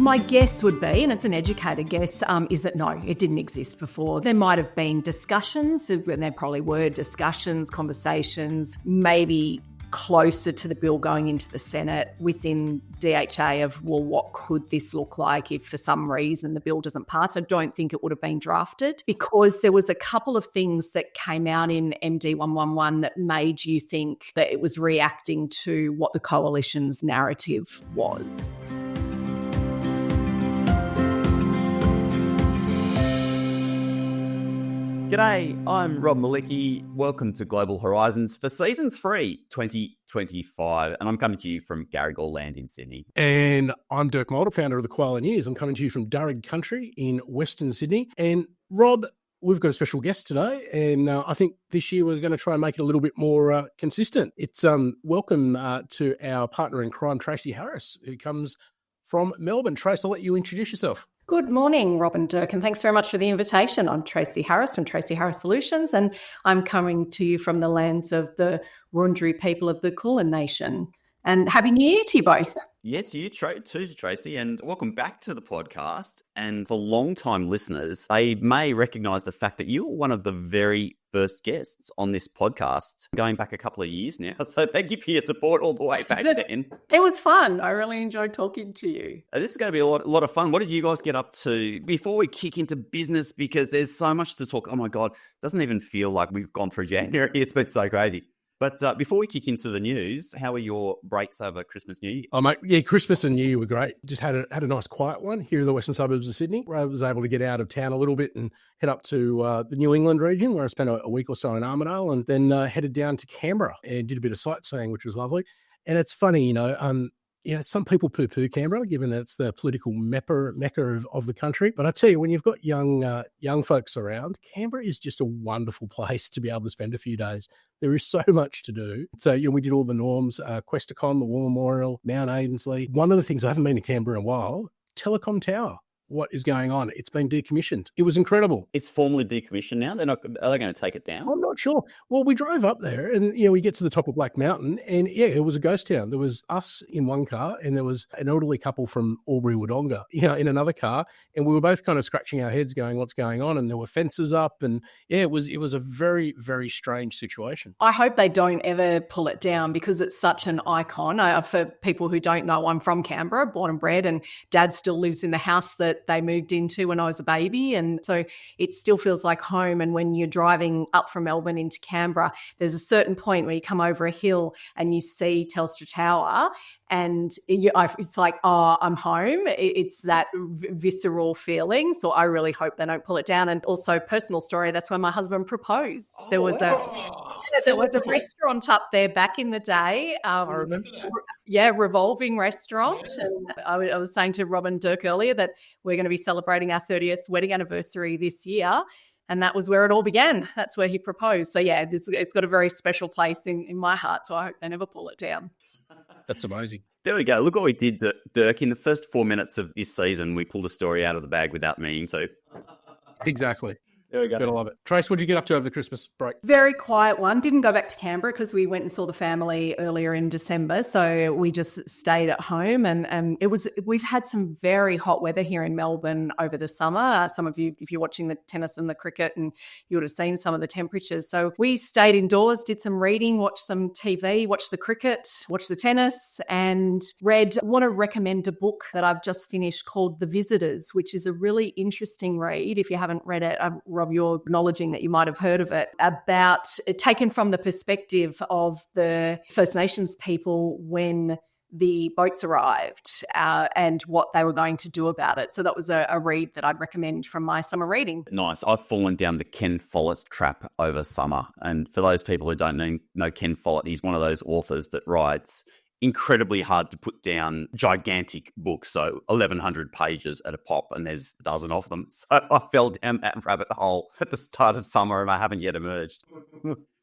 My guess would be, and it's an educated guess, is that no, it didn't exist before. There might have been discussions, and there probably were discussions, conversations, maybe closer to the bill going into the Senate within DHA of, well, what could this look like if for some reason the bill doesn't pass? I don't think it would have been drafted because there was a couple of things that came out in MD 111 that made you think that it was reacting to what the coalition's narrative was. G'day, I'm Rob Malicki. Welcome to Global Horizons for Season 3, 2025. And I'm coming to you from Garigal Land in Sydney. And I'm Dirk Mulder, founder of the Koala News. I'm coming to you from Durrag Country in Western Sydney. And Rob, we've got a special guest today. And I think this year we're going to try and make it a little bit more consistent. It's welcome to our partner in crime, Tracy Harris, who comes from Melbourne. Trace, I'll let you introduce yourself. Good morning, Rob and Dirk, and thanks very much for the invitation. I'm Tracy Harris from Tracy Harris Solutions, and I'm coming to you from the lands of the Wurundjeri people of the Kulin Nation. And Happy New Year to you both. Yes, you too, Tracy, and welcome back to the podcast. And for long-time listeners, they may recognise the fact that you were one of the very first guests on this podcast, going back a couple of years now. So thank you for your support all the way back then. It was fun. I really enjoyed talking to you. This is going to be a lot of fun. What did you guys get up to before we kick into business? Because there's so much to talk. Oh my God, doesn't even feel like we've gone through January. It's been so crazy. But before we kick into the news, how were your breaks over Christmas, New Year? Oh, mate, yeah, Christmas and New Year were great. Just had a nice quiet one here in the western suburbs of Sydney, where I was able to get out of town a little bit and head up to the New England region, where I spent a week or so in Armidale, and then headed down to Canberra and did a bit of sightseeing, which was lovely. And it's funny, some people poo-poo Canberra, given that it's the political mecca of the country. But I tell you, when you've got young folks around, Canberra is just a wonderful place to be able to spend a few days. There is so much to do. So, we did all the norms, Questacon, the War Memorial, Mount Aidensley. One of the things, I haven't been to Canberra in a while, Telecom Tower. What is going on? It's been decommissioned. It was incredible. It's formally decommissioned now? Are they going to take it down? I'm not sure. Well, we drove up there and, we get to the top of Black Mountain and, it was a ghost town. There was us in one car and there was an elderly couple from Albury-Wodonga, in another car. And we were both kind of scratching our heads going, what's going on? And there were fences up and, it was a very, very strange situation. I hope they don't ever pull it down because it's such an icon. For people who don't know, I'm from Canberra, born and bred, and Dad still lives in the house that they moved into when I was a baby. And so it still feels like home. And when you're driving up from Melbourne into Canberra, there's a certain point where you come over a hill and you see Telstra Tower and it's like, oh, I'm home. It's that visceral feeling. So I really hope they don't pull it down. And also, personal story, that's when my husband proposed. There was a restaurant up there back in the day. I remember that. Yeah, revolving restaurant. Yeah. And I was saying to Rob and Dirk earlier that we're going to be celebrating our 30th wedding anniversary this year. And that was where it all began. That's where he proposed. So, yeah, it's got a very special place in my heart. So I hope they never pull it down. That's amazing. There we go. Look what we did, Dirk. In the first 4 minutes of this season, we pulled a story out of the bag without meaning to. Exactly. There we go. Gotta love it. Trace, what did you get up to over the Christmas break? Very quiet one. Didn't go back to Canberra because we went and saw the family earlier in December. So we just stayed at home and we've had some very hot weather here in Melbourne over the summer. Some of you, if you're watching the tennis and the cricket, and you would have seen some of the temperatures. So we stayed indoors, did some reading, watched some TV, watched the cricket, watched the tennis, and read. I want to recommend a book that I've just finished called The Visitors, which is a really interesting read. If you haven't read it, Rob, you're acknowledging that you might have heard of it, about taken from the perspective of the First Nations people when the boats arrived and what they were going to do about it. So that was a read that I'd recommend from my summer reading. Nice. I've fallen down the Ken Follett trap over summer. And for those people who don't know Ken Follett, he's one of those authors that writes incredibly hard to put down gigantic books, so 1,100 pages at a pop, and there's a dozen of them. So I fell down that rabbit hole at the start of summer and I haven't yet emerged,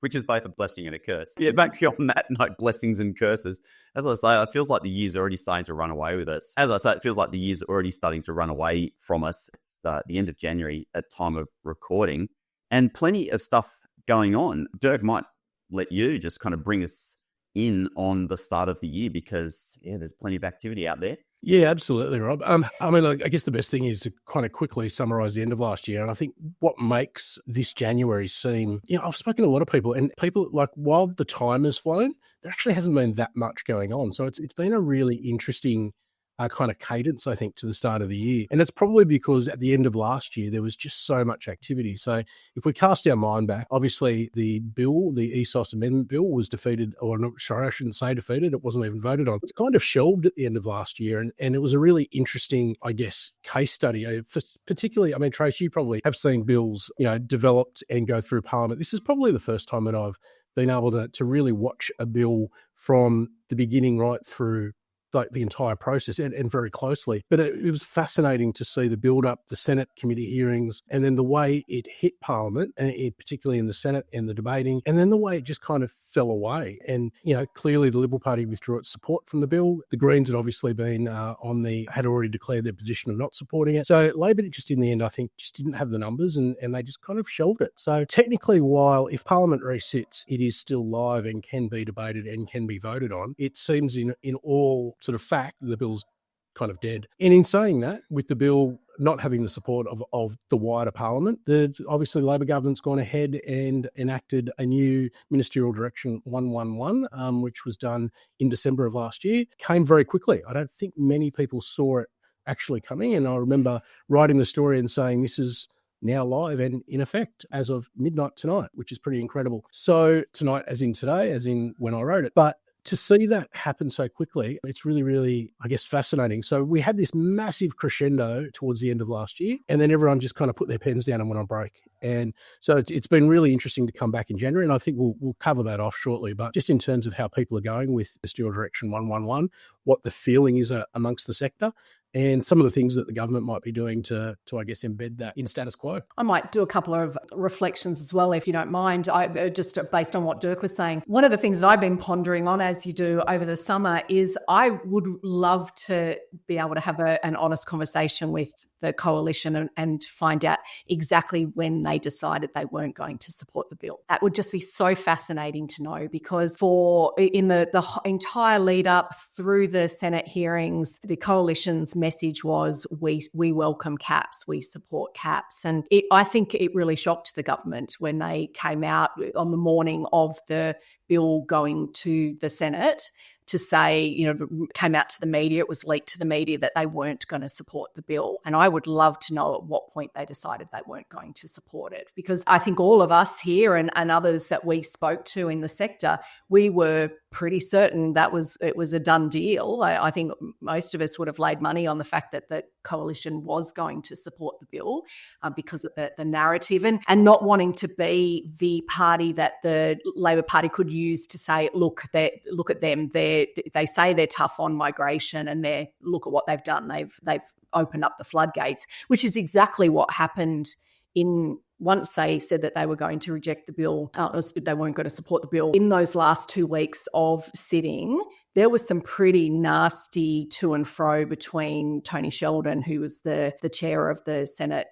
which is both a blessing and a curse. Yeah, maybe on that note, blessings and curses. As I say, it feels like the year's already starting to run away with us. As I say, it feels like the year's already starting to run away from us. It's the end of January at time of recording, and plenty of stuff going on. Dirk, might let you just kind of bring us in on the start of the year because, yeah, there's plenty of activity out there. Yeah, absolutely, Rob. I mean, I guess the best thing is to kind of quickly summarise the end of last year. And I think what makes this January seem, I've spoken to a lot of people, and people, like, while the time has flown, there actually hasn't been that much going on. So it's been a really interesting kind of cadence, I think, to the start of the year. And it's probably because at the end of last year, there was just so much activity. So if we cast our mind back, obviously the bill, the ESOS amendment bill, was defeated, or sorry, I shouldn't say defeated, it wasn't even voted on. It's kind of shelved at the end of last year. And it was a really interesting, I guess, case study. Particularly, I mean, Trace, you probably have seen bills, developed and go through Parliament. This is probably the first time that I've been able to really watch a bill from the beginning right through like the entire process and very closely. But it was fascinating to see the build-up, the Senate committee hearings, and then the way it hit Parliament, and particularly in the Senate and the debating, and then the way it just kind of fell away. And, clearly the Liberal Party withdrew its support from the bill. The Greens had obviously been had already declared their position of not supporting it. So Labor just in the end, I think, just didn't have the numbers and they just kind of shelved it. So technically, while if Parliament resits, it is still live and can be debated and can be voted on, it seems in all sort of fact, the bill's kind of dead. And in saying that, with the bill not having the support of the wider Parliament, obviously the Labor government's gone ahead and enacted a new Ministerial Direction 111, which was done in December of last year. Came very quickly. I don't think many people saw it actually coming. And I remember writing the story and saying this is now live and in effect as of midnight tonight, which is pretty incredible. So tonight, as in today, as in when I wrote it. But to see that happen so quickly, it's really, really, I guess, fascinating. So we had this massive crescendo towards the end of last year, and then everyone just kind of put their pens down and went on break. And so it's been really interesting to come back in January, and I think we'll cover that off shortly. But just in terms of how people are going with Ministerial Direction 111, what the feeling is amongst the sector, and some of the things that the government might be doing to I guess, embed that in status quo. I might do a couple of reflections as well, if you don't mind. Just based on what Dirk was saying, one of the things that I've been pondering on, as you do over the summer, is I would love to be able to have an honest conversation with the coalition and find out exactly when they decided they weren't going to support the bill. That would just be so fascinating to know, because in the entire lead up through the Senate hearings, the coalition's message was we welcome caps, we support caps. And I think it really shocked the government when they came out on the morning of the bill going to the Senate to say, came out to the media, it was leaked to the media that they weren't going to support the bill. And I would love to know at what point they decided they weren't going to support it, because I think all of us here and others that we spoke to in the sector, we were pretty certain it was a done deal. I think most of us would have laid money on the fact that the coalition was going to support the bill because of the narrative and not wanting to be the party that the Labor Party could use to say, look at them, they say they're tough on migration and look at what they've done. They've opened up the floodgates, which is exactly what happened once they said that they were going to reject the bill, they weren't going to support the bill. In those last 2 weeks of sitting, there was some pretty nasty to and fro between Tony Sheldon, who was the chair of the Senate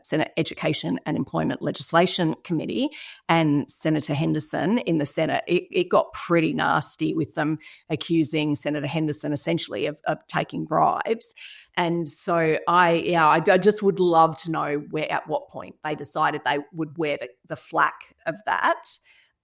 Senate Education and Employment Legislation Committee, and Senator Henderson in the Senate. It got pretty nasty with them accusing Senator Henderson essentially of taking bribes. And so I just would love to know at what point they decided they would wear the flack of that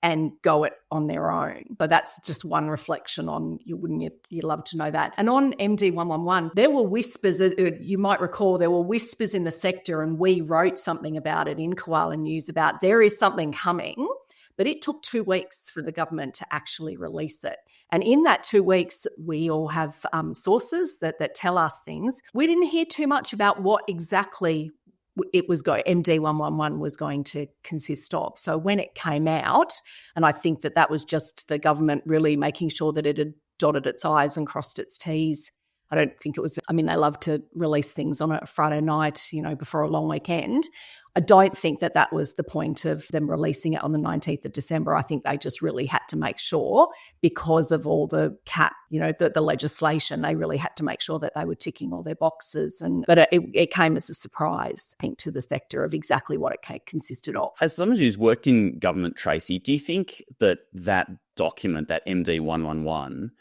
and go it on their own. So that's just one reflection on wouldn't you love to know that. And on MD 111, there were whispers, you might recall, there were whispers in the sector, and we wrote something about it in Koala News about there is something coming, but it took 2 weeks for the government to actually release it. And in that 2 weeks, we all have sources that tell us things. We didn't hear too much about what exactly MD 111 was going to consist of. So when it came out, and I think that was just the government really making sure that it had dotted its I's and crossed its T's. I don't think it was, they love to release things on a Friday night, before a long weekend. I don't think that was the point of them releasing it on the 19th of December. I think they just really had to make sure, because of all the cap, the legislation, they really had to make sure that they were ticking all their boxes. But it came as a surprise, I think, to the sector of exactly what it consisted of. As someone who's worked in government, Tracy, do you think that document, that MD 111,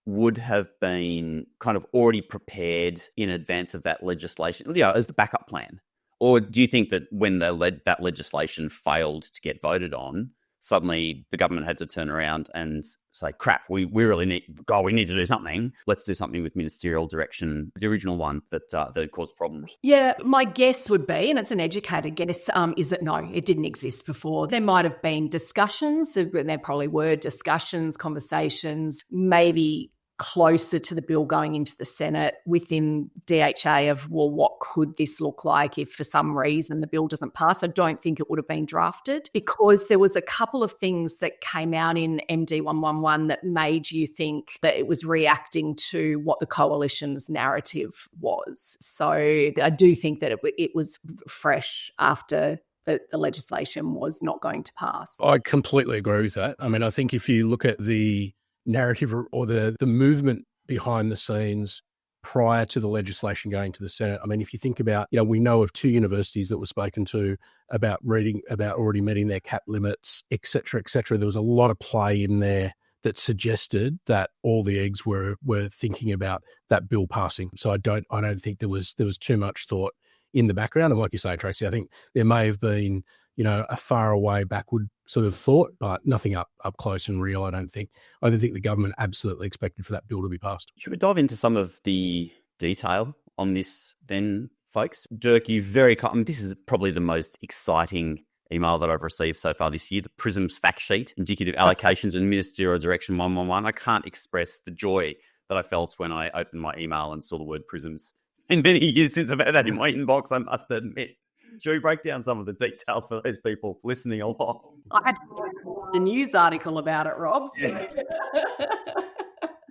would have been kind of already prepared in advance of that legislation, as the backup plan? Or do you think that when that legislation failed to get voted on, suddenly the government had to turn around and say, crap, we really need to do something. Let's do something with Ministerial Direction, the original one that caused problems? Yeah, my guess would be, and it's an educated guess, is that no, it didn't exist before. There might have been discussions, there probably were discussions, conversations, maybe closer to the bill going into the Senate within DHA of, well, what could this look like if for some reason the bill doesn't pass? I don't think it would have been drafted, because there was a couple of things that came out in MD 111 that made you think that it was reacting to what the coalition's narrative was. So I do think that it was fresh after the legislation was not going to pass. I completely agree with that. I mean, I think if you look at the narrative or the movement behind the scenes prior to the legislation going to the Senate. I mean, if you think about, we know of 2 universities that were spoken to about already meeting their cap limits, et cetera, et cetera. There was a lot of play in there that suggested that all the eggs were thinking about that bill passing. So I don't think there was too much thought in the background. And like you say, Tracy, I think there may have been, a far away backward sort of thought, but nothing up close and real, I don't think. I don't think the government absolutely expected for that bill to be passed. Should we dive into some of the detail on this then, folks? Dirk, this is probably the most exciting email that I've received so far this year, the Prisms fact sheet, indicative allocations and Ministerial Direction 111. I can't express the joy that I felt when I opened my email and saw the word Prisms. It's been many years since I've had that in my inbox, I must admit. Should we break down some of the detail for those people listening along? I had to read the news article about it, Rob.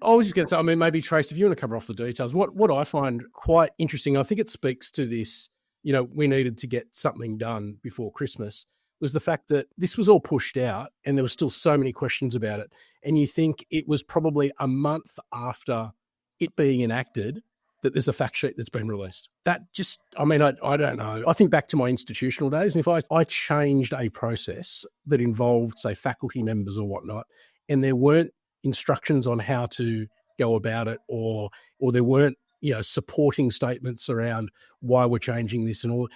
I was just going to say, maybe Trace, if you want to cover off the details, what I find quite interesting, I think it speaks to this, we needed to get something done before Christmas, was the fact that this was all pushed out and there were still so many questions about it. And you think it was probably a month after it being enacted that there's a fact sheet that's been released. That just, I don't know. I think back to my institutional days, and if I changed a process that involved, say, faculty members or whatnot, and there weren't instructions on how to go about it, or there weren't, supporting statements around why we're changing this and all,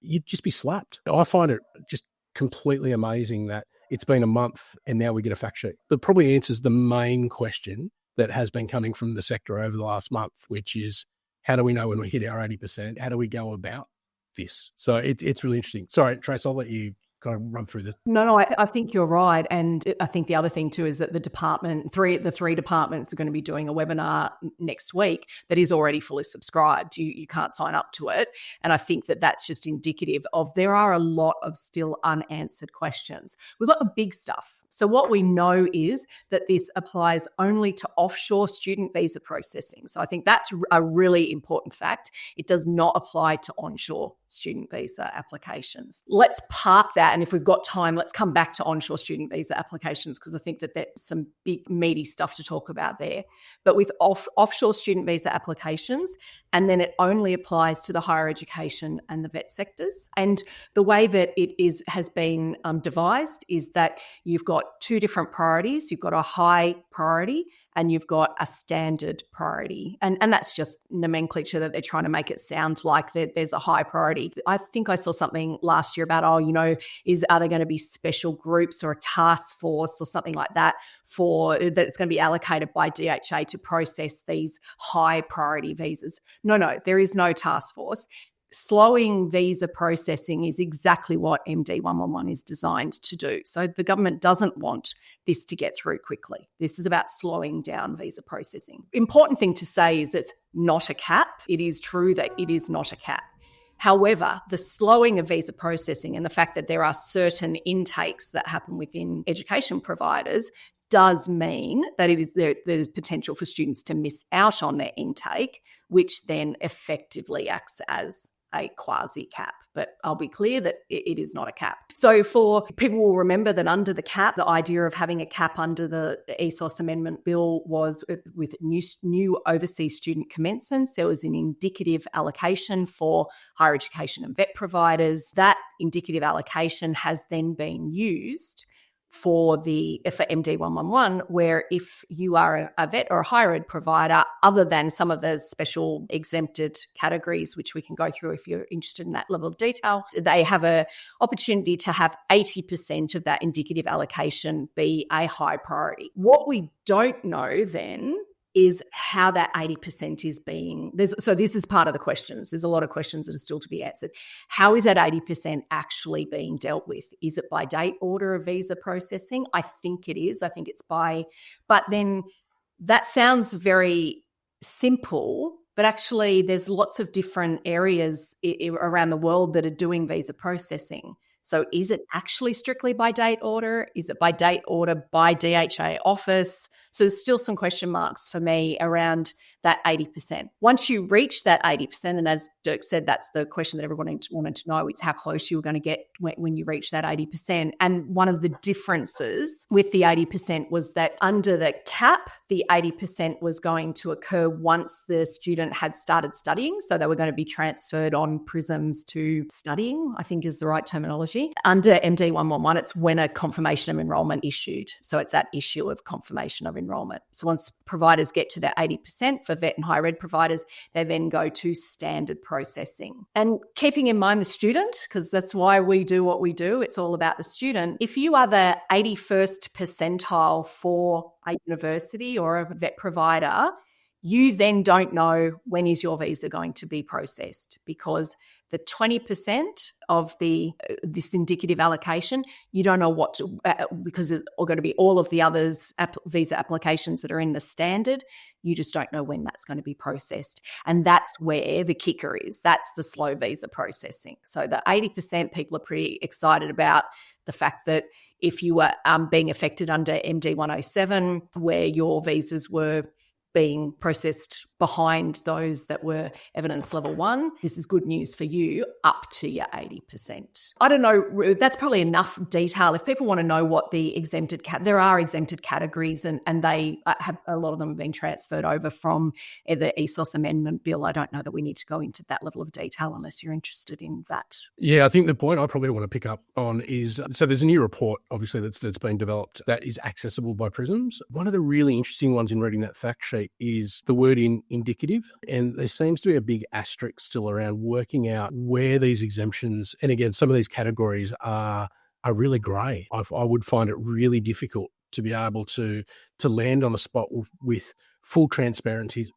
you'd just be slapped. I find it just completely amazing that it's been a month and now we get a fact sheet. But probably answers the main question that has been coming from the sector over the last month, which is, how do we know when we hit our 80%? How do we go about this? So it's really interesting. Sorry, Trace, I'll let you kind of run through this. No, I think you're right. And I think the other thing too is that the three departments are going to be doing a webinar next week that is already fully subscribed. You can't sign up to it. And I think that that's just indicative of there are a lot of still unanswered questions. We've got the big stuff. So what we know is that this applies only to offshore student visa processing. So I think that's a really important fact. It does not apply to onshore student visa applications. Let's park that. And if we've got time, let's come back to onshore student visa applications, because I think that there's some big meaty stuff to talk about there. But with offshore student visa applications, and then it only applies to the higher education and the vet sectors. And the way that it has been devised is that you've got 2 different priorities. You've got a high priority and you've got a standard priority. And that's just nomenclature that they're trying to make it sound like there's a high priority. I think I saw something last year about, are there going to be special groups or a task force or something like that that's going to be allocated by DHA to process these high priority visas? No, there is no task force. Slowing visa processing is exactly what MD 111 is designed to do. So the government doesn't want this to get through quickly. This is about slowing down visa processing. Important thing to say is it's not a cap. It is true that it is not a cap. However, the slowing of visa processing and the fact that there are certain intakes that happen within education providers does mean that there's potential for students to miss out on their intake, which then effectively acts as a quasi-cap. But I'll be clear that it is not a cap. So for people will remember that under the cap, the idea of having a cap under the ESOS amendment bill was with new overseas student commencements. There was an indicative allocation for higher education and vet providers. That indicative allocation has then been used for MD111, where if you are a vet or a higher ed provider, other than some of the special exempted categories, which we can go through if you're interested in that level of detail, they have an opportunity to have 80% of that indicative allocation be a high priority. What we don't know then is how that 80% is being, so this is part of the questions. There's a lot of questions that are still to be answered. How is that 80% actually being dealt with? Is it by date order of visa processing? I think it is. I think it's by, but then that sounds very simple, but actually there's lots of different areas around the world that are doing visa processing. So is it actually strictly by date order? Is it by date order by DHA office? So there's still some question marks for me around that 80%. Once you reach that 80%, and as Dirk said, that's the question that everyone wanted to know, it's how close you were going to get when you reach that 80%. And one of the differences with the 80% was that under the cap, the 80% was going to occur once the student had started studying. So they were going to be transferred on Prisms to studying, I think is the right terminology. Under MD111, it's when a confirmation of enrolment issued. So it's that issue of confirmation of enrolment. So once providers get to that 80% for vet and higher ed providers, they then go to standard processing. And keeping in mind the student, because that's why we do what we do, it's all about the student. If you are the 81st percentile for a university or a vet provider, you then don't know when is your visa going to be processed, because the 20% of this indicative allocation, you don't know what to, because there's going to be all of the others visa applications that are in the standard. You just don't know when that's going to be processed. And that's where the kicker is. That's the slow visa processing. So the 80% people are pretty excited about the fact that if you were being affected under MD107, where your visas were being processed behind those that were evidence level 1, this is good news for you up to your 80%. I don't know, that's probably enough detail. If people want to know what the exempted, there are exempted categories and they have, a lot of them have been transferred over from the ESOS amendment bill. I don't know that we need to go into that level of detail unless you're interested in that. Yeah, I think the point I probably want to pick up on is, so there's a new report, obviously, that's been developed that is accessible by Prisms. One of the really interesting ones in reading that fact sheet is the word indicative, and there seems to be a big asterisk still around working out where these exemptions, and again, some of these categories are really grey. I would find it really difficult to be able to land on a spot with full transparency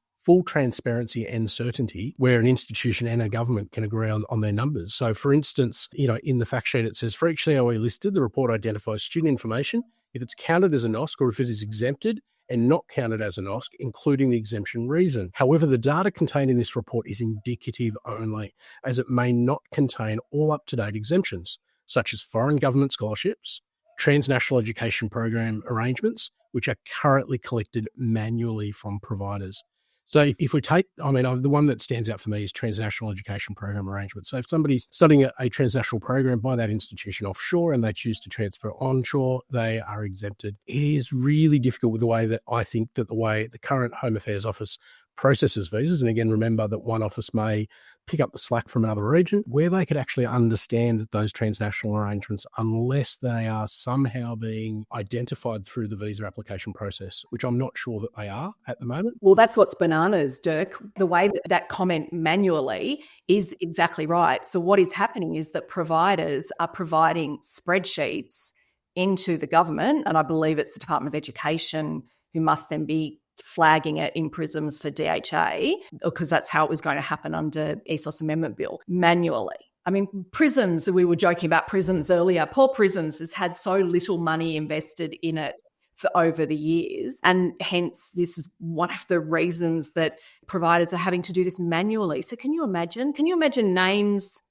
and certainty where an institution and a government can agree on their numbers. So for instance, in the fact sheet, it says for each COE listed, the report identifies student information if it's counted as a NOSC or if it is exempted and not counted as a NOSC, including the exemption reason. However, the data contained in this report is indicative only, as it may not contain all up-to-date exemptions, such as foreign government scholarships, transnational education program arrangements, which are currently collected manually from providers. So if we take, the one that stands out for me is transnational education program arrangements. So if somebody's studying a transnational program by that institution offshore and they choose to transfer onshore, they are exempted. It is really difficult with the way that I think that the way the current Home Affairs Office processes visas, and again, remember that one office may pick up the slack from another region, where they could actually understand those transnational arrangements unless they are somehow being identified through the visa application process, which I'm not sure that they are at the moment. Well, that's what's bananas, Dirk. The way that comment manually is exactly right. So what is happening is that providers are providing spreadsheets into the government, and I believe it's the Department of Education who must then be flagging it in Prisms for DHA, because that's how it was going to happen under ESOS Amendment Bill, manually. I mean, Prisms, we were joking about Prisms earlier. Poor Prisms has had so little money invested in it for over the years, and hence this is one of the reasons that providers are having to do this manually. So can you imagine names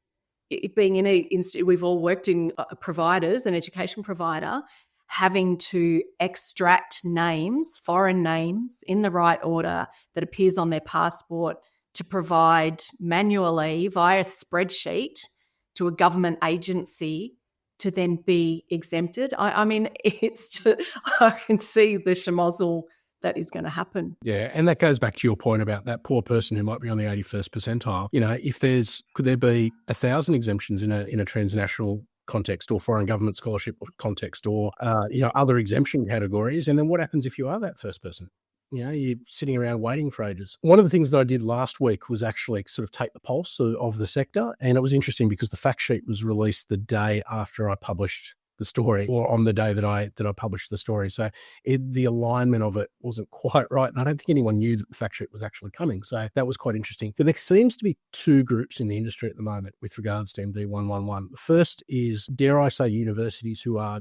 being we've all worked in providers, an education provider, having to extract names, foreign names, in the right order that appears on their passport to provide manually via spreadsheet to a government agency to then be exempted. I mean, it's just, I can see the schmozzle that is going to happen. Yeah, and that goes back to your point about that poor person who might be on the 81st percentile. Could there be 1,000 exemptions in a transnational context or foreign government scholarship context or, other exemption categories. And then what happens if you are that first person? You're sitting around waiting for ages. One of the things that I did last week was actually sort of take the pulse of the sector. And it was interesting because the fact sheet was released the day after I published the story, or on the day that I published the story. So the alignment of it wasn't quite right. And I don't think anyone knew that the fact sheet was actually coming. So that was quite interesting. But there seems to be two groups in the industry at the moment with regards to MD 111. The first is, dare I say, universities who are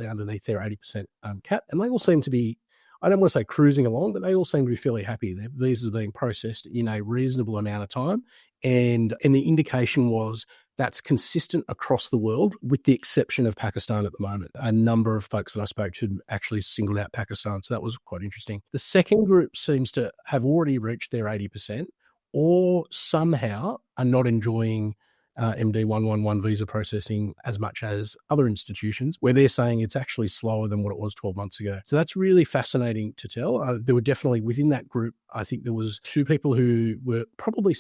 underneath their 80% cap. And they all seem to be, I don't want to say cruising along, but they all seem to be fairly happy. Their visas are being processed in a reasonable amount of time. And the indication was that's consistent across the world, with the exception of Pakistan at the moment. A number of folks that I spoke to actually singled out Pakistan, so that was quite interesting. The second group seems to have already reached their 80% or somehow are not enjoying MD 111 visa processing as much as other institutions, where they're saying it's actually slower than what it was 12 months ago. So that's really fascinating to tell. There were definitely within that group, I think there was two people who were probably,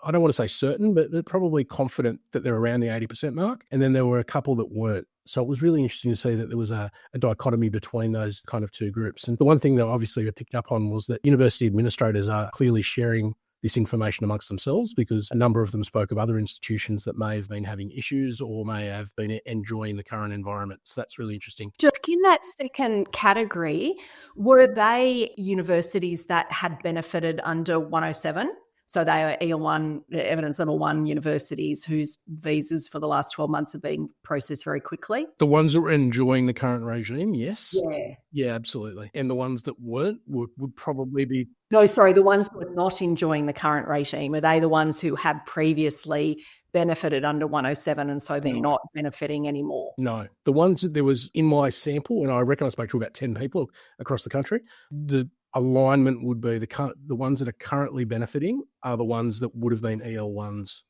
I don't want to say certain, but they're probably confident that they're around the 80% mark. And then there were a couple that weren't. So it was really interesting to see that there was a dichotomy between those kind of two groups. And the one thing that obviously I picked up on was that university administrators are clearly sharing this information amongst themselves, because a number of them spoke of other institutions that may have been having issues or may have been enjoying the current environment. So that's really interesting. Dirk, in that second category, were they universities that had benefited under 107? So they are EL1, evidence level 1 universities whose visas for the last 12 months have been processed very quickly. The ones that were enjoying the current regime, yes. Yeah. Yeah, absolutely. And the ones that weren't would probably be... No, sorry, the ones who are not enjoying the current regime, are they the ones who had previously benefited under 107 and so they're not benefiting anymore? No. The ones that there was in my sample, and I reckon I spoke to about 10 people across the country, the alignment would be the ones that are currently benefiting are the ones that would have been EL1s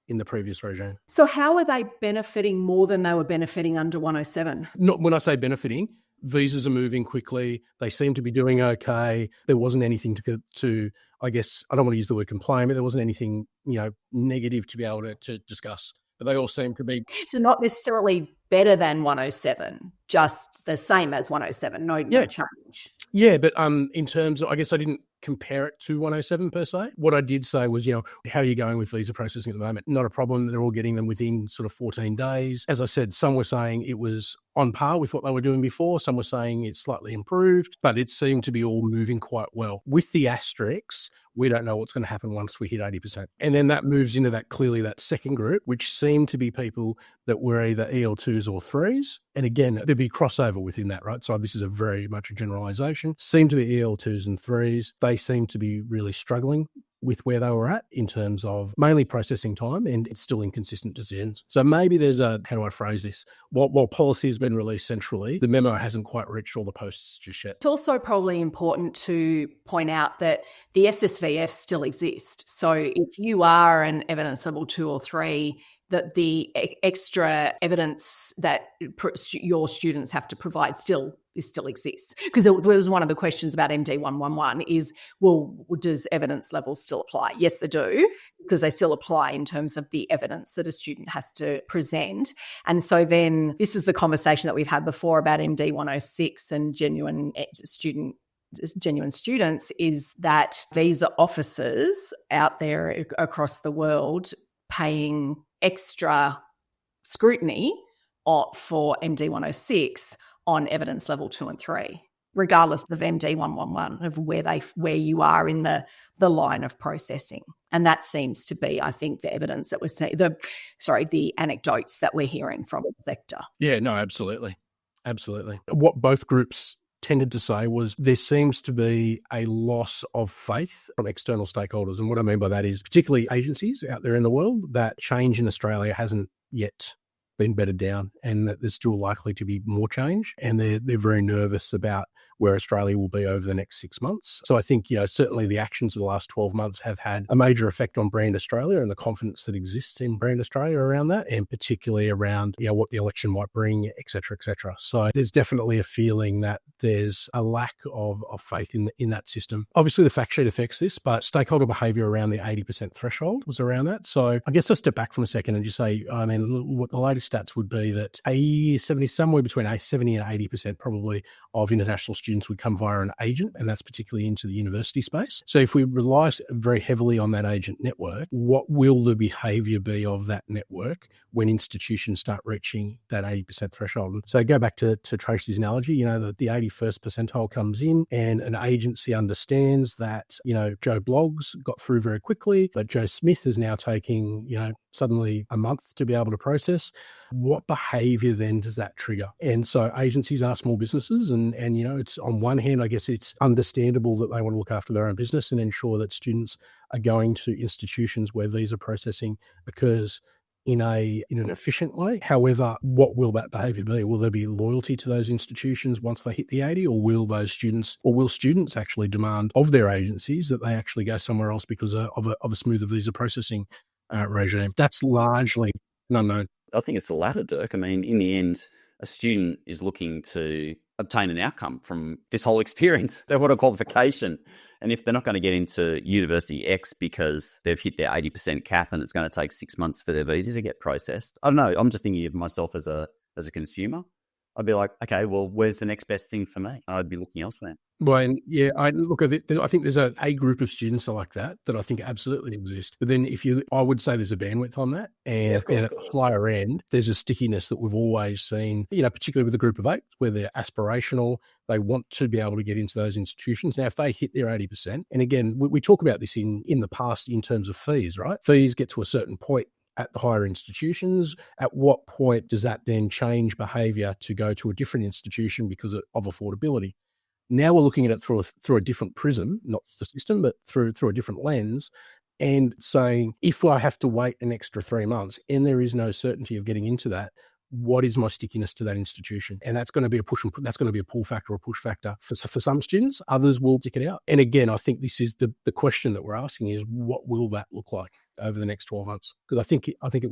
in the previous regime. So how are they benefiting more than they were benefiting under 107? Not when I say benefiting, visas are moving quickly. They seem to be doing okay. There wasn't anything to I guess, I don't want to use the word complain, but there wasn't anything, negative to be able to discuss. But they all seem to be... So not necessarily better than 107, just the same as 107, no change. Yeah, but in terms of, I guess I didn't compare it to 107 per se. What I did say was, how are you going with visa processing at the moment? Not a problem. They're all getting them within sort of 14 days. As I said, some were saying it was on par with what they were doing before. Some were saying it's slightly improved, but it seemed to be all moving quite well. With the asterisks, we don't know what's going to happen once we hit 80%. And then that moves into that second group, which seemed to be people that were either EL2s or 3s. And again, there'd be crossover within that, right? So this is a very much a generalization. Seem to be EL2s and 3s. They seem to be really struggling with where they were at in terms of mainly processing time, and it's still inconsistent decisions. So maybe there's how do I phrase this? While policy has been released centrally, the memo hasn't quite reached all the posts just yet. It's also probably important to point out that the SSVF still exists. So if you are an evidence level 2 or 3, that the extra evidence that your students have to provide still exists. Because it was one of the questions about MD 111 is, well, does evidence levels still apply? Yes, they do, because they still apply in terms of the evidence that a student has to present. And so then this is the conversation that we've had before about MD 106 and genuine students, is that visa officers out there across the world paying extra scrutiny for MD 106 on evidence level 2 and 3, regardless of MD 111, of where you are in the line of processing. And that seems to be, I think, the evidence that we're seeing, the anecdotes that we're hearing from the sector. Yeah, no, absolutely. Absolutely. What both groups tended to say was there seems to be a loss of faith from external stakeholders. And what I mean by that is particularly agencies out there in the world, that change in Australia hasn't yet been bedded down and that there's still likely to be more change. And they're very nervous about where Australia will be over the next 6 months. So I think, certainly the actions of the last 12 months have had a major effect on brand Australia and the confidence that exists in brand Australia around that, and particularly around, what the election might bring, et cetera, et cetera. So there's definitely a feeling that there's a lack of faith in that system. Obviously, the fact sheet affects this, but stakeholder behaviour around the 80% threshold was around that. So I guess I'll step back from a second and just say, what the latest stats would be that somewhere between 70 and 80% probably of international students would come via an agent, and that's particularly into the university space. So if we rely very heavily on that agent network, what will the behaviour be of that network when institutions start reaching that 80% threshold? So go back to Tracy's analogy, that the 81st percentile comes in and an agency understands that, Joe Bloggs got through very quickly, but Joe Smith is now taking, suddenly a month to be able to process. What behaviour then does that trigger? And so agencies are small businesses and it's on one hand, I guess it's understandable that they want to look after their own business and ensure that students are going to institutions where visa processing occurs in an efficient way. However, what will that behaviour be? Will there be loyalty to those institutions once they hit the 80, or will students actually demand of their agencies that they actually go somewhere else because of a smoother visa processing regime? That's largely an unknown. I think it's the latter, Dirk. I mean, in the end, a student is looking to obtain an outcome from this whole experience. They want a qualification. And if they're not going to get into University X because they've hit their 80% cap and it's going to take 6 months for their visa to get processed, I don't know. I'm just thinking of myself as a consumer. I'd be like, okay, well, where's the next best thing for me? I'd be looking elsewhere. Well, and I think there's a group of students like that I think absolutely exist. But then I would say there's a bandwidth on that. And at the higher end, there's a stickiness that we've always seen, particularly with the group of 8, where they're aspirational. They want to be able to get into those institutions. Now, if they hit their 80%, and again, we talk about this in the past in terms of fees, right? Fees get to a certain point at the higher institutions. At what point does that then change behaviour to go to a different institution because of affordability? Now we're looking at it through a different prism, not the system, but through a different lens, and saying, if I have to wait an extra 3 months and there is no certainty of getting into that, what is my stickiness to that institution? And that's going to be that's going to be a pull factor or push factor for some students. Others will stick it out. And again, I think this is the question that we're asking is, what will that look like over the next 12 months? Because I think it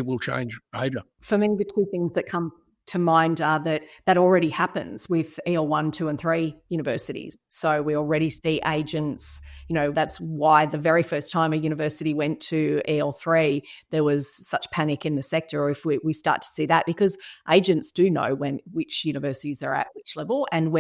will change behaviour. For me, the two things that come to mind are that already happens with EL1, 2 and 3 universities. So we already see agents, that's why the very first time a university went to EL3, there was such panic in the sector. Or if we start to see that, because agents do know which universities are at which level, and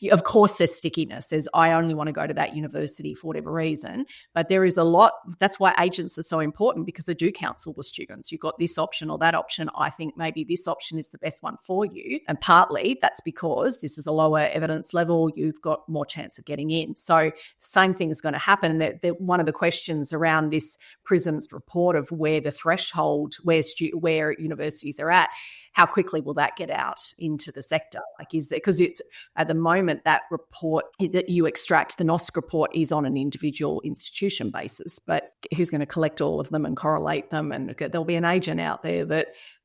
of course there's stickiness. There's, I only want to go to that university for whatever reason, but there is a lot. That's why agents are so important, because they do counsel the students. You've got this option or that option. I think maybe this option is the best one for you. And partly that's because this is a lower evidence level. You've got more chance of getting in. So same thing is going to happen. And one of the questions around this Prisms report of where the threshold, where universities are at, how quickly will that get out into the sector? Like, is there, because it's at the moment that report that you extract, the NOSC report, is on an individual institution basis, but who's going to collect all of them and correlate them? And there'll be an agent out there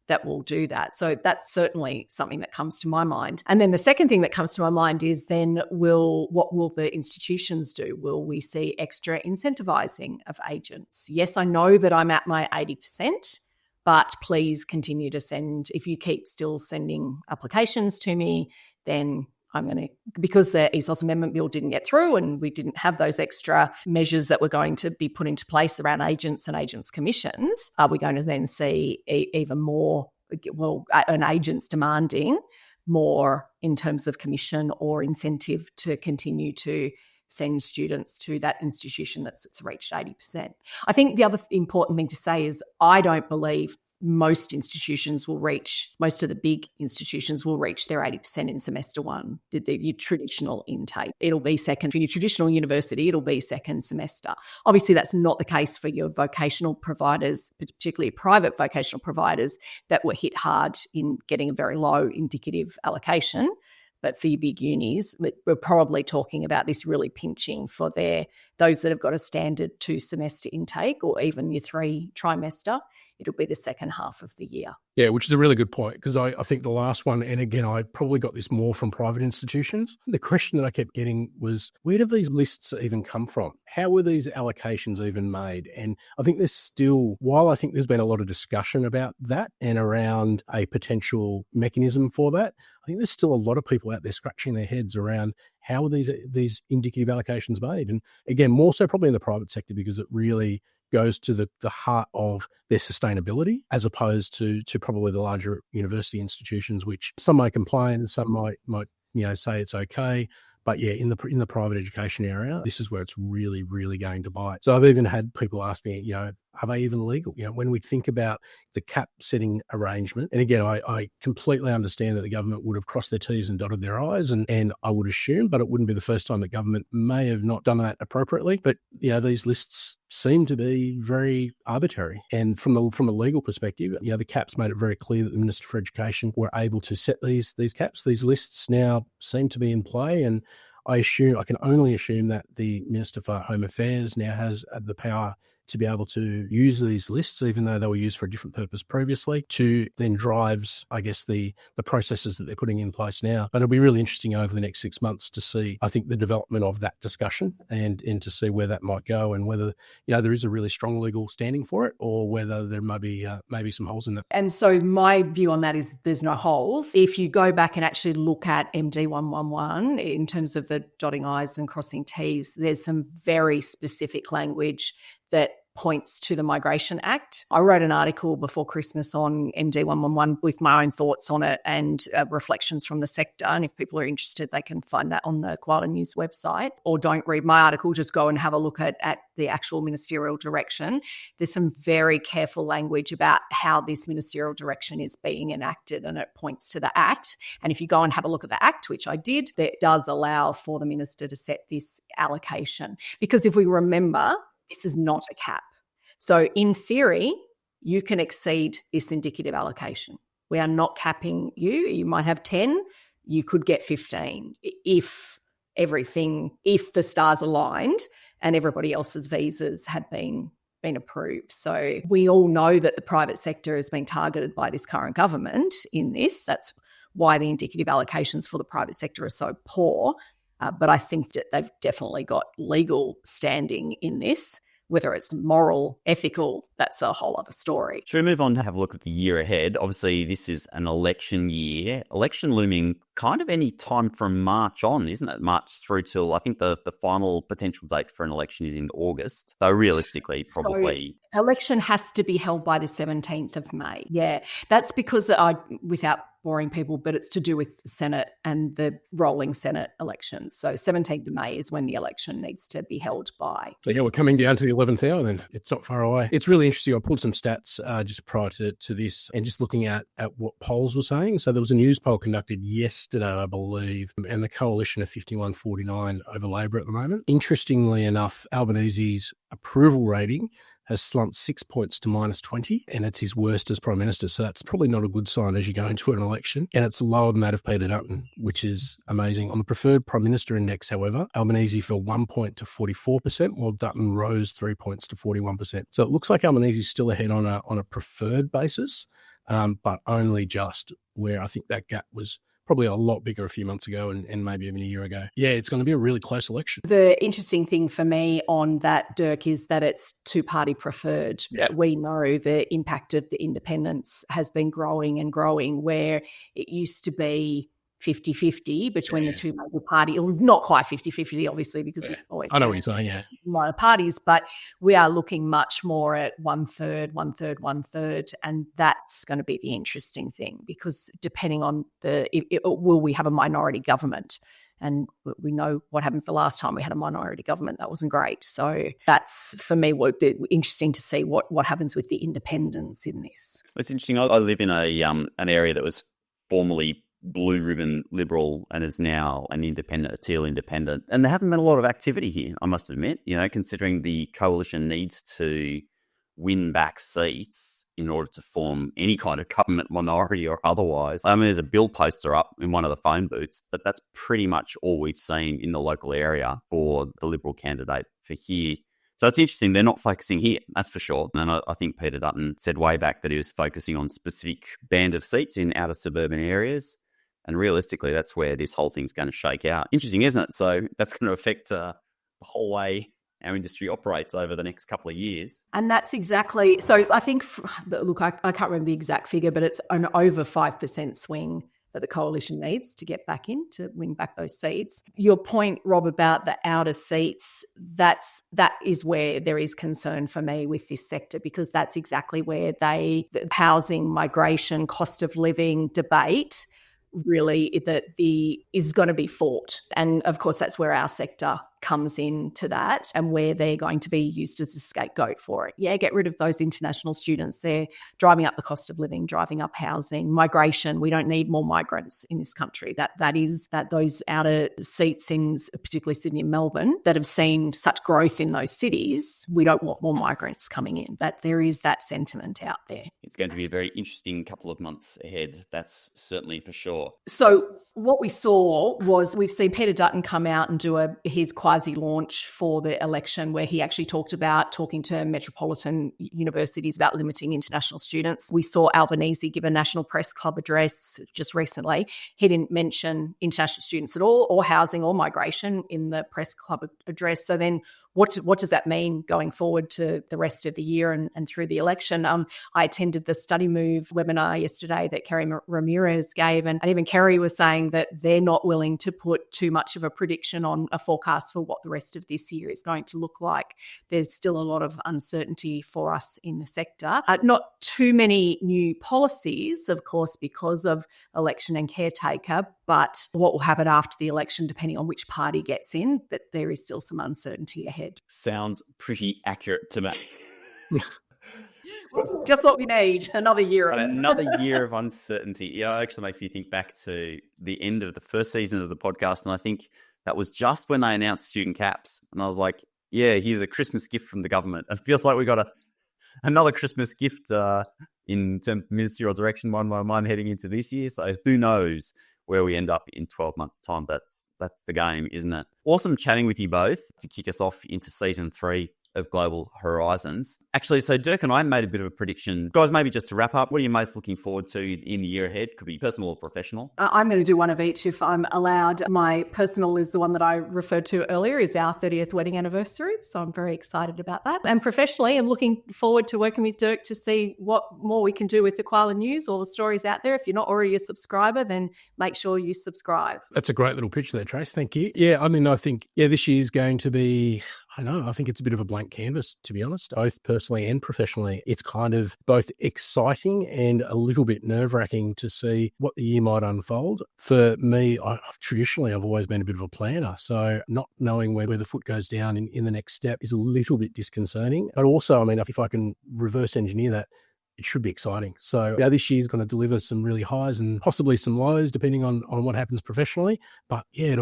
that will do that. So that's certainly something that comes to my mind. And then the second thing that comes to my mind is then what will the institutions do? Will we see extra incentivizing of agents? Yes, I know that I'm at my 80%, but please continue to send. If you keep still sending applications to me, then I'm going to, because the ESOS Amendment Bill didn't get through and we didn't have those extra measures that were going to be put into place around agents and agents' commissions, are we going to then see even more, an agent's demanding more in terms of commission or incentive to continue to send students to that institution that's reached 80%. I think the other important thing to say is I don't believe most of the big institutions will reach their 80% in semester one, your traditional intake. It'll be second. For your traditional university, it'll be second semester. Obviously, that's not the case for your vocational providers, particularly private vocational providers that were hit hard in getting a very low indicative allocation. But for your big unis, we're probably talking about this really pinching for those that have got a standard 2-semester intake or even your 3 trimester. it'll be the second half of the year. Yeah, which is a really good point, because I think the last one, and again, I probably got this more from private institutions. The question that I kept getting was, where do these lists even come from? How were these allocations even made? And I think there's still, while I think there's been a lot of discussion about that and around a potential mechanism for that, I think there's still a lot of people out there scratching their heads around how are these indicative allocations made? And again, more so probably in the private sector, because it really goes to the heart of their sustainability, as opposed to probably the larger university institutions, which some may complain and some might say it's okay. But yeah, in the private education area, this is where it's really, really going to bite. So I've even had people ask me, are they even legal? When we think about the cap setting arrangement, and again, I completely understand that the government would have crossed their T's and dotted their I's, and I would assume, but it wouldn't be the first time that government may have not done that appropriately. But these lists seem to be very arbitrary, and from a legal perspective, the caps made it very clear that the Minister for Education were able to set these caps. These lists now seem to be in play, and I can only assume that the Minister for Home Affairs now has the power to be able to use these lists, even though they were used for a different purpose previously, to then drives, I guess, the processes that they're putting in place now. But it'll be really interesting over the next 6 months to see, I think, the development of that discussion and to see where that might go, and whether, there is a really strong legal standing for it, or whether there may be some holes in that. And so my view on that is there's no holes. If you go back and actually look at MD 111 in terms of the dotting I's and crossing T's, there's some very specific language that points to the Migration Act. I wrote an article before Christmas on MD 111 with my own thoughts on it and reflections from the sector. And if people are interested, they can find that on the Koala News website. Or don't read my article, just go and have a look at the actual Ministerial Direction. There's some very careful language about how this Ministerial Direction is being enacted, and it points to the Act. And if you go and have a look at the Act, which I did, that does allow for the Minister to set this allocation. Because if we remember, this is not a cap. So in theory, you can exceed this indicative allocation. We are not capping you. You might have 10, you could get 15 if the stars aligned and everybody else's visas had been approved. So we all know that the private sector has been targeted by this current government in this. That's why the indicative allocations for the private sector are so poor. But I think that they've definitely got legal standing in this. Whether it's moral, ethical, that's a whole other story. Should we move on to have a look at the year ahead? Obviously, this is an election year. Election looming kind of any time from March on, isn't it? March through till, I think the final potential date for an election is in August. Though realistically, probably... So, election has to be held by the 17th of May. Yeah, that's because without boring people, but it's to do with the Senate and the rolling Senate elections. So 17th of May is when the election needs to be held by. So yeah, we're coming down to the 11th hour then. It's not far away. It's really interesting. I pulled some stats just prior to this, and just looking at what polls were saying. So there was a news poll conducted yesterday, I believe, and the coalition of 51-49 over Labor at the moment. Interestingly enough, Albanese's approval rating has slumped 6 points to -20, and it's his worst as Prime Minister. So that's probably not a good sign as you go into an election. And it's lower than that of Peter Dutton, which is amazing. On the preferred Prime Minister index, however, Albanese fell 1 point to 44%, while Dutton rose 3 points to 41%. So it looks like Albanese's still ahead on a preferred basis, but only just, where I think that gap was probably a lot bigger a few months ago and maybe even a year ago. Yeah, it's going to be a really close election. The interesting thing for me on that, Dirk, is that it's two-party preferred. Yeah. We know the impact of the independents has been growing and growing, where it used to be 50-50 between the two major parties. Not quite 50-50, obviously, because I know what you're saying, yeah. Minor parties, but we are looking much more at 1/3, 1/3, 1/3, and that's going to be the interesting thing, because depending on will we have a minority government? And we know what happened the last time we had a minority government. That wasn't great. So that's, for me, interesting to see what happens with the independents in this. It's interesting. I live in an area that was formerly blue ribbon Liberal and is now an independent, a teal independent. And there haven't been a lot of activity here, I must admit, considering the coalition needs to win back seats in order to form any kind of government, minority or otherwise. I mean, there's a bill poster up in one of the phone booths, but that's pretty much all we've seen in the local area for the Liberal candidate for here So it's interesting. They're not focusing here, that's for sure. And I think Peter Dutton said way back that he was focusing on specific band of seats in outer suburban areas. And realistically, that's where this whole thing's going to shake out. Interesting, isn't it? So that's going to affect the whole way our industry operates over the next couple of years. And that's exactly, so I think, look, I can't remember the exact figure, but it's an over 5% swing that the coalition needs to get back in to win back those seats. Your point, Rob, about the outer seats, that is where there is concern for me with this sector, because that's exactly where the housing, migration, cost of living debate really is going to be fought. And of course, that's where our sector comes into that and where they're going to be used as a scapegoat for it. Yeah, get rid of those international students. They're driving up the cost of living, driving up housing, migration. We don't need more migrants in this country. That is those outer seats in particularly Sydney and Melbourne that have seen such growth in those cities, we don't want more migrants coming in. That there is that sentiment out there. It's going to be a very interesting couple of months ahead. That's certainly for sure. So what we saw was we've seen Peter Dutton come out and do his quasi-launch for the election, where he actually talked about talking to metropolitan universities about limiting international students. We saw Albanese give a National Press Club address just recently. He didn't mention international students at all, or housing or migration in the Press Club address. So then what does that mean going forward to the rest of the year and through the election? I attended the Study Move webinar yesterday that Kerry Ramirez gave, and even Kerry was saying that they're not willing to put too much of a prediction on a forecast for what the rest of this year is going to look like. There's still a lot of uncertainty for us in the sector. Not too many new policies, of course, because of election and caretaker, but what will happen after the election, depending on which party gets in, that there is still some uncertainty ahead. Sounds pretty accurate to me. Just what we need, another year of it. Another year of uncertainty. Yeah, it actually makes me think back to the end of the first season of the podcast, and I think that was just when they announced student caps. And I was like, yeah, here's a Christmas gift from the government. It feels like we got another Christmas gift in terms of Ministerial Direction 111 heading into this year. So who knows where we end up in 12 months' time. That's the game, isn't it? Awesome chatting with you both to kick us off into season 3 of Global Horizons. Actually, so Dirk and I made a bit of a prediction. Guys, maybe just to wrap up, what are you most looking forward to in the year ahead? Could be personal or professional. I'm going to do one of each if I'm allowed. My personal is the one that I referred to earlier, is our 30th wedding anniversary. So I'm very excited about that. And professionally, I'm looking forward to working with Dirk to see what more we can do with the Koala News, all the stories out there. If you're not already a subscriber, then make sure you subscribe. That's a great little pitch there, Trace. Thank you. Yeah, I mean, I think, this year's going to be, I think it's a bit of a blank canvas, to be honest, both personally and professionally. It's kind of both exciting and a little bit nerve-wracking to see what the year might unfold. For me, traditionally, I've always been a bit of a planner, so not knowing where the foot goes down in the next step is a little bit disconcerting. But also, I mean, if I can reverse engineer that, it should be exciting. So this year is going to deliver some really highs and possibly some lows, depending on what happens professionally. But yeah,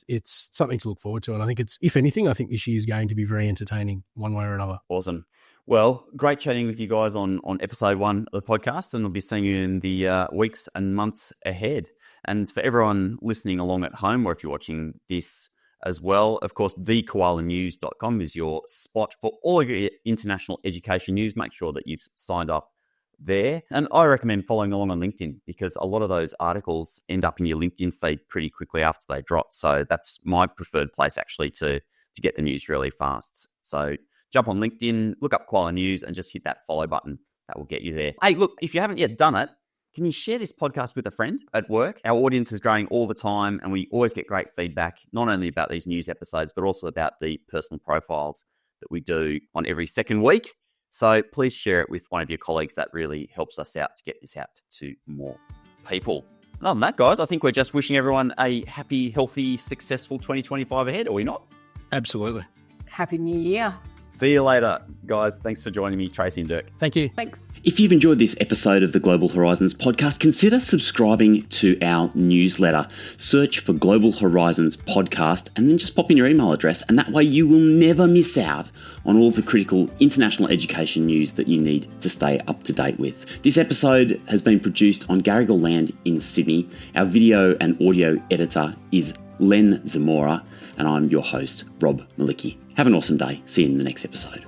it's something to look forward to. And I think if anything, I think this year is going to be very entertaining one way or another. Awesome. Well, great chatting with you guys on episode 1 of the podcast, and we'll be seeing you in the weeks and months ahead. And for everyone listening along at home, or if you're watching this as well, of course, thekoalanews.com is your spot for all of your international education news. Make sure that you've signed up there. And I recommend following along on LinkedIn, because a lot of those articles end up in your LinkedIn feed pretty quickly after they drop. So that's my preferred place actually to get the news really fast. So jump on LinkedIn, look up Koala News, and just hit that follow button. That will get you there. Hey, look, if you haven't yet done it, can you share this podcast with a friend at work? Our audience is growing all the time, and we always get great feedback, not only about these news episodes, but also about the personal profiles that we do on every second week. So please share it with one of your colleagues. That really helps us out to get this out to more people. And other than that, guys, I think we're just wishing everyone a happy, healthy, successful 2025 ahead, are we not? Absolutely. Happy New Year. See you later, guys. Thanks for joining me, Tracy and Dirk. Thank you. Thanks. If you've enjoyed this episode of the Global Horizons podcast, consider subscribing to our newsletter. Search for Global Horizons podcast and then just pop in your email address, and that way you will never miss out on all the critical international education news that you need to stay up to date with. This episode has been produced on Garigal land in Sydney. Our video and audio editor is Len Zamora, and I'm your host, Rob Malicki. Have an awesome day. See you in the next episode.